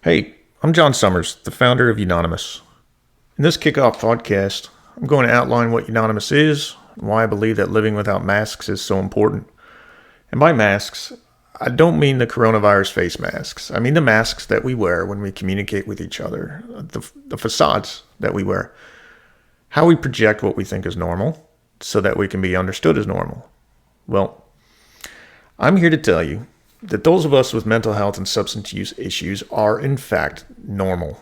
Hey, I'm John Summers, the founder of Unonymous. In this kickoff podcast, I'm going to outline what Unonymous is and why I believe that living without masks is so important. And by masks, I don't mean the coronavirus face masks. I mean the masks that we wear when we communicate with each other, the facades that we wear, how we project what we think is normal so that we can be understood as normal. Well, I'm here to tell you that those of us with mental health and substance use issues are in fact normal,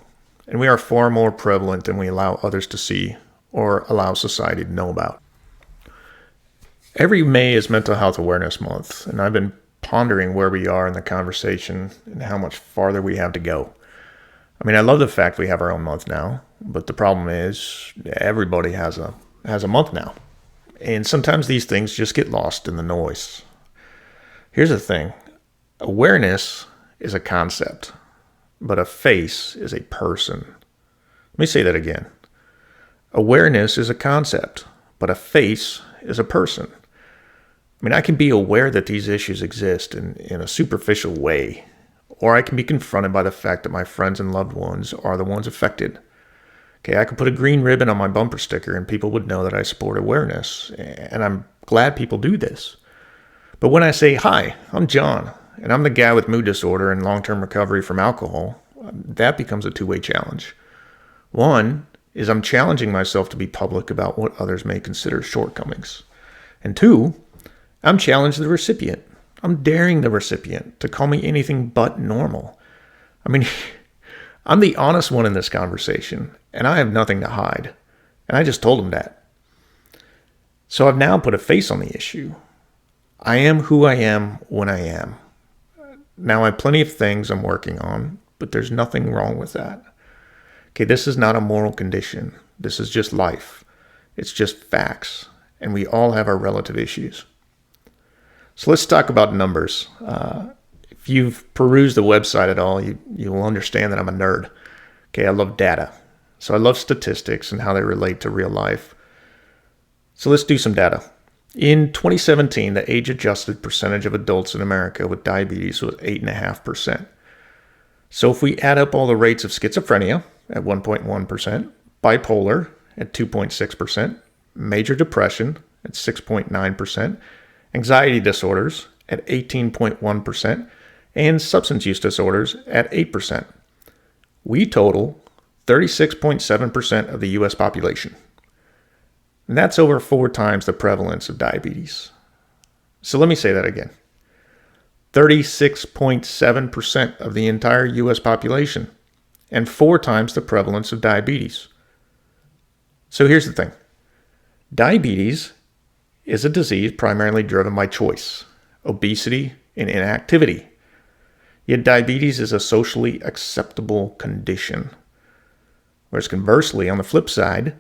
and we are far more prevalent than we allow others to see or allow society to know about. Every May is Mental Health Awareness Month, and I've been pondering where we are in the conversation and how much farther we have to go. I mean, I love the fact we have our own month now, but the problem is everybody has a month now, and sometimes these things just get lost in the noise. Here's the thing. Awareness is a concept, but a face is a person. Let me say that again. Awareness is a concept, but a face is a person. I mean, I can be aware that these issues exist in a superficial way, or I can be confronted by the fact that my friends and loved ones are the ones affected. Okay, I could put a green ribbon on my bumper sticker and people would know that I support awareness, and I'm glad people do this. But when I say, hi, I'm John, and I'm the guy with mood disorder and long-term recovery from alcohol, that becomes a two-way challenge. One is I'm challenging myself to be public about what others may consider shortcomings. And two, I'm challenging the recipient. I'm daring the recipient to call me anything but normal. I mean, I'm the honest one in this conversation, and I have nothing to hide. And I just told him that. So I've now put a face on the issue. I am who I am when I am. Now, I have plenty of things I'm working on, but there's nothing wrong with that. Okay, this is not a moral condition. This is just life. It's just facts, and we all have our relative issues. So let's talk about numbers. If you've perused the website at all, you will understand that I'm a nerd. Okay, I love data. So I love statistics and how they relate to real life. So let's do some data. In 2017, the age-adjusted percentage of adults in America with diabetes was 8.5%. So if we add up all the rates of schizophrenia at 1.1%, bipolar at 2.6%, major depression at 6.9%, anxiety disorders at 18.1%, and substance use disorders at 8%, we total 36.7% of the U.S. population. And that's over 4 times the prevalence of diabetes. So let me say that again. 36.7% of the entire U.S. population and 4 times the prevalence of diabetes. So here's the thing. Diabetes is a disease primarily driven by choice, obesity, and inactivity. Yet diabetes is a socially acceptable condition. Whereas conversely, on the flip side,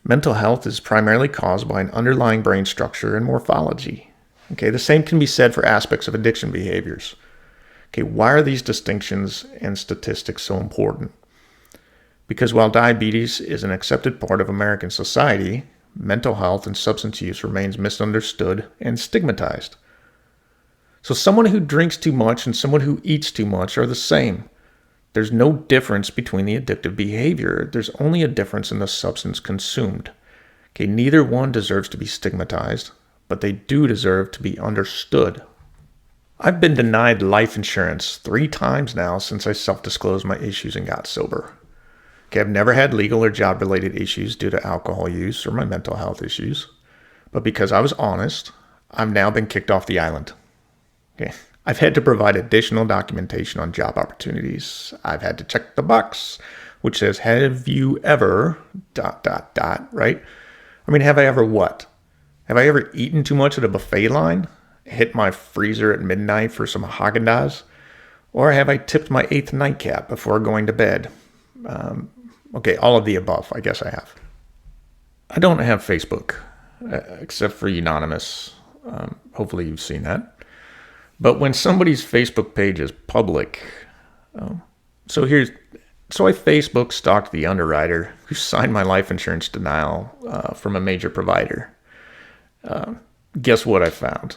mental health is primarily caused by an underlying brain structure and morphology. Okay, the same can be said for aspects of addiction behaviors. Okay, why are these distinctions and statistics so important? Because while diabetes is an accepted part of American society, mental health and substance use remains misunderstood and stigmatized. So someone who drinks too much and someone who eats too much are the same. There's no difference between the addictive behavior. There's only a difference in the substance consumed. Okay, neither one deserves to be stigmatized, but they do deserve to be understood. I've been denied life insurance 3 times now since I self-disclosed my issues and got sober. Okay, I've never had legal or job-related issues due to alcohol use or my mental health issues. But because I was honest, I've now been kicked off the island. Okay. I've had to provide additional documentation on job opportunities. I've had to check the box, which says, have you ever, ... right? I mean, have I ever what? Have I ever eaten too much at a buffet line? Hit my freezer at midnight for some Haagen-Dazs? Or have I tipped my 8th nightcap before going to bed? Okay, all of the above, I guess I have. I don't have Facebook, except for Unonymous. Hopefully you've seen that. But when somebody's Facebook page is public, so I Facebook stalked the underwriter who signed my life insurance denial from a major provider. Guess what I found?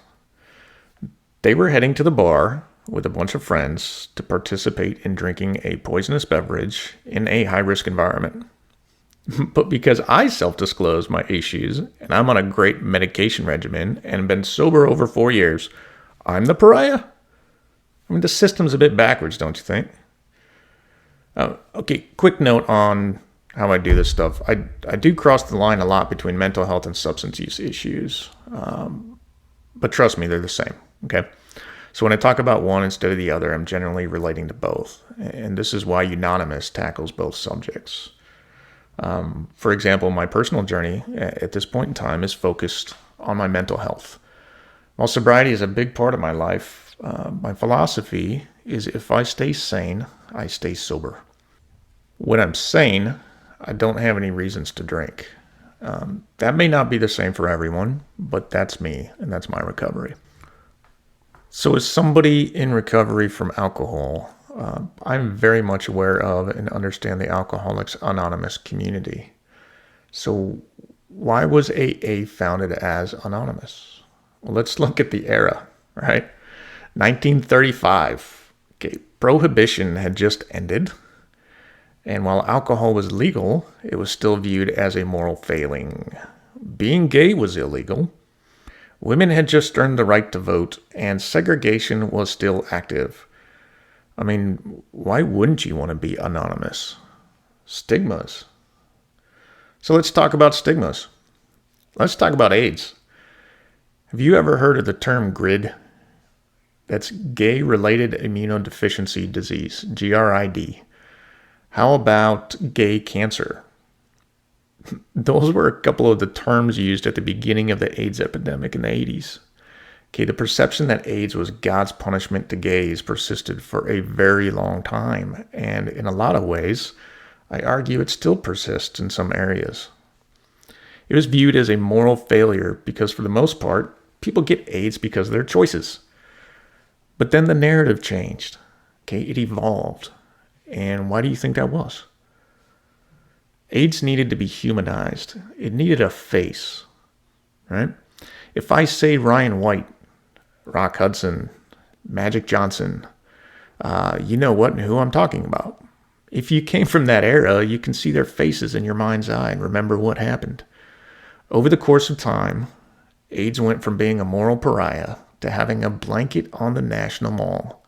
They were heading to the bar with a bunch of friends to participate in drinking a poisonous beverage in a high-risk environment. But because I self-disclosed my issues and I'm on a great medication regimen and been sober over 4 years, I'm the pariah? I mean, the system's a bit backwards, don't you think? Okay, quick note on how I do this stuff. I do cross the line a lot between mental health and substance use issues. But trust me, they're the same, okay? So when I talk about one instead of the other, I'm generally relating to both. And this is why Unonymous tackles both subjects. For example, my personal journey at this point in time is focused on my mental health. While sobriety is a big part of my life, my philosophy is if I stay sane, I stay sober. When I'm sane, I don't have any reasons to drink. That may not be the same for everyone, but that's me, and that's my recovery. So as somebody in recovery from alcohol, I'm very much aware of and understand the Alcoholics Anonymous community. So why was AA founded as Anonymous? Well, let's look at the era, right? 1935. Okay, prohibition had just ended. And while alcohol was legal, it was still viewed as a moral failing. Being gay was illegal. Women had just earned the right to vote, and segregation was still active. I mean, why wouldn't you want to be anonymous? Stigmas. So let's talk about stigmas. Let's talk about AIDS. Have you ever heard of the term GRID? That's gay-related immunodeficiency disease, GRID. How about gay cancer? Those were a couple of the terms used at the beginning of the AIDS epidemic in the 80s. Okay, the perception that AIDS was God's punishment to gays persisted for a very long time, and in a lot of ways, I argue it still persists in some areas. It was viewed as a moral failure because, for the most part, people get AIDS because of their choices. But then the narrative changed. Okay, it evolved. And why do you think that was? AIDS needed to be humanized. It needed a face, right? If I say Ryan White, Rock Hudson, Magic Johnson, you know what and who I'm talking about. If you came from that era, you can see their faces in your mind's eye and remember what happened. Over the course of time, AIDS went from being a moral pariah to having a blanket on the National Mall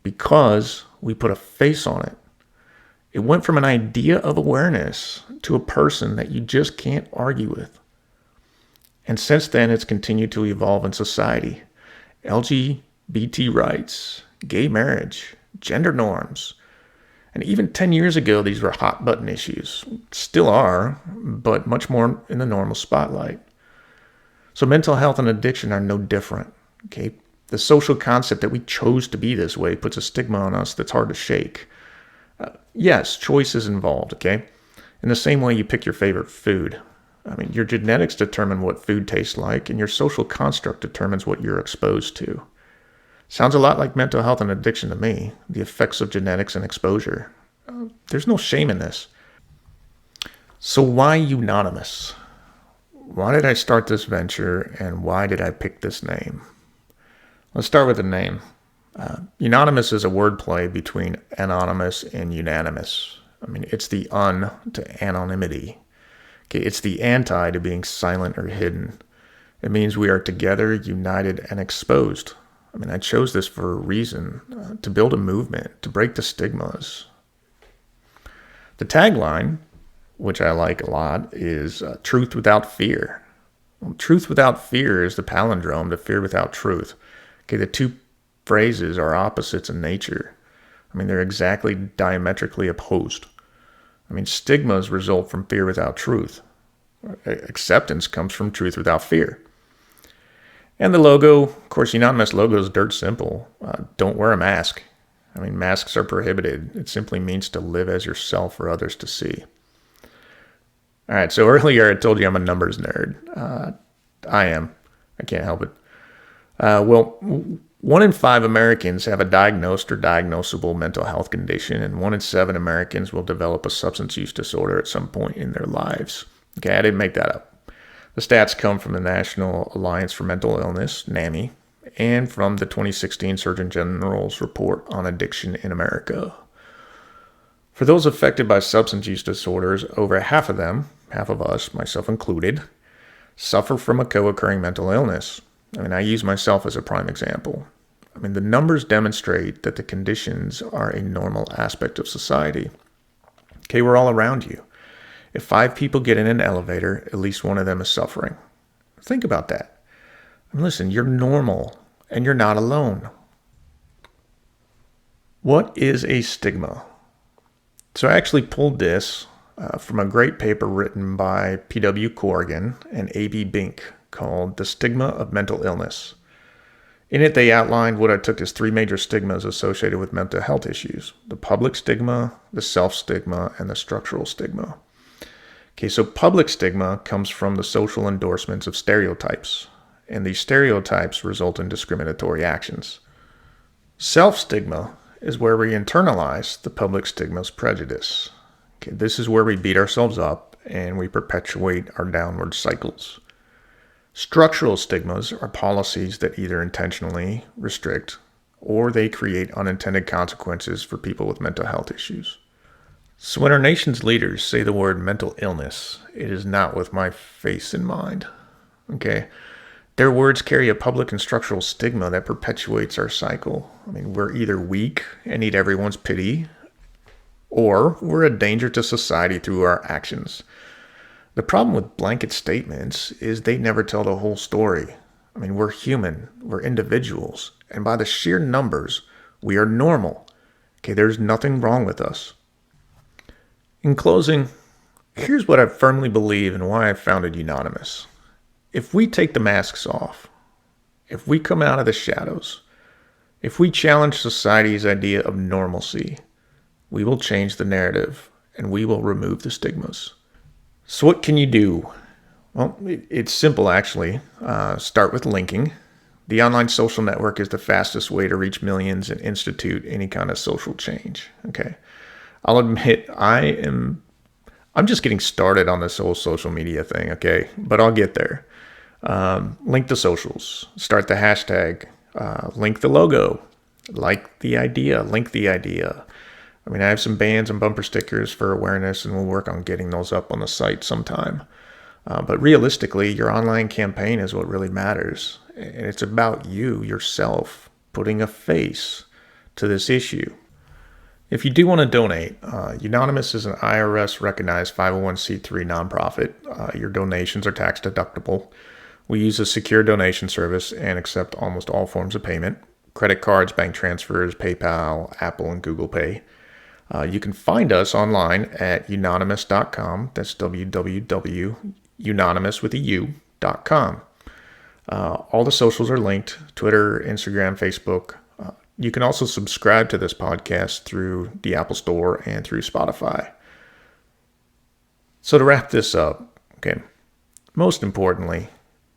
because we put a face on it. It went from an idea of awareness to a person that you just can't argue with. And since then, it's continued to evolve in society. LGBT rights, gay marriage, gender norms. And even 10 years ago, these were hot button issues. Still are, but much more in the normal spotlight. So mental health and addiction are no different. Okay, the social concept that we chose to be this way puts a stigma on us that's hard to shake. Yes, choice is involved, okay? In the same way you pick your favorite food. I mean, your genetics determine what food tastes like, and your social construct determines what you're exposed to. Sounds a lot like mental health and addiction to me, the effects of genetics and exposure. There's no shame in this. So why Unonymous? Why did I start this venture, and why did I pick this name? Let's start with the name. Unonymous is a wordplay between anonymous and unanimous. I mean, it's the un to anonymity. Okay, it's the anti to being silent or hidden. It means we are together, united, and exposed. I mean, I chose this for a reason, to build a movement, to break the stigmas. The tagline, which I like a lot, is truth without fear. Well, truth without fear is the palindrome to fear without truth. Okay, the two phrases are opposites in nature. I mean, they're exactly diametrically opposed. I mean, stigmas result from fear without truth. Acceptance comes from truth without fear. And the logo, of course, Unonymous logo is dirt simple. Don't wear a mask. I mean, masks are prohibited. It simply means to live as yourself for others to see. All right, so earlier I told you I'm a numbers nerd. I am. I can't help it. Well, 1 in 5 Americans have a diagnosed or diagnosable mental health condition, and 1 in 7 Americans will develop a substance use disorder at some point in their lives. Okay, I didn't make that up. The stats come from the National Alliance for Mental Illness, NAMI, and from the 2016 Surgeon General's report on addiction in America. For those affected by substance use disorders, over half of them, half of us, myself included, suffer from a co-occurring mental illness. I use myself as a prime example. The numbers demonstrate that the conditions are a normal aspect of society. Okay, we're all around you. If 5 people get in an elevator, at least one of them is suffering. Think about that. Listen, you're normal and you're not alone. What is a stigma? So I actually pulled this from a great paper written by P.W. Corrigan and A.B. Bink called The Stigma of Mental Illness. In it, they outlined what I took as 3 major stigmas associated with mental health issues: the public stigma, the self-stigma, and the structural stigma. Okay, so public stigma comes from the social endorsements of stereotypes, and these stereotypes result in discriminatory actions. Self-stigma is where we internalize the public stigma's prejudice. Okay, this is where we beat ourselves up and we perpetuate our downward cycles. Structural stigmas are policies that either intentionally restrict or they create unintended consequences for people with mental health issues. So when our nation's leaders say the word mental illness, it is not with my face in mind. Okay? Their words carry a public and structural stigma that perpetuates our cycle. We're either weak and need everyone's pity, or we're a danger to society through our actions. The problem with blanket statements is they never tell the whole story. We're human, we're individuals, and by the sheer numbers, we are normal. Okay, there's nothing wrong with us. In closing, here's what I firmly believe and why I founded Unonymous. If we take the masks off, if we come out of the shadows, if we challenge society's idea of normalcy, we will change the narrative and we will remove the stigmas. So what can you do? Well, it's simple actually. Start with linking. The online social network is the fastest way to reach millions and institute any kind of social change. Okay. I'll admit I'm just getting started on this whole social media thing, okay? But I'll get there. Link the socials. Start the hashtag. Link the logo. Like the idea. Link the idea. I have some bands and bumper stickers for awareness, and we'll work on getting those up on the site sometime. But realistically, your online campaign is what really matters. And it's about you, yourself, putting a face to this issue. If you do want to donate, Unonymous is an IRS-recognized 501c3 nonprofit. Your donations are tax deductible. We use a secure donation service and accept almost all forms of payment: credit cards, bank transfers, PayPal, Apple, and Google Pay. You can find us online at unonymous.com. That's www.unonymous.com. All the socials are linked: Twitter, Instagram, Facebook. You can also subscribe to this podcast through the Apple Store and through Spotify. So to wrap this up, okay, most importantly,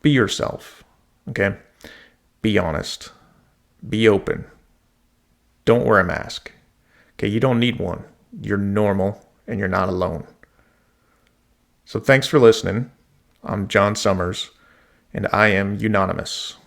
be yourself, okay? Be honest. Be open. Don't wear a mask. Okay, you don't need one. You're normal and you're not alone. So thanks for listening. I'm John Summers, and I am Unonymous.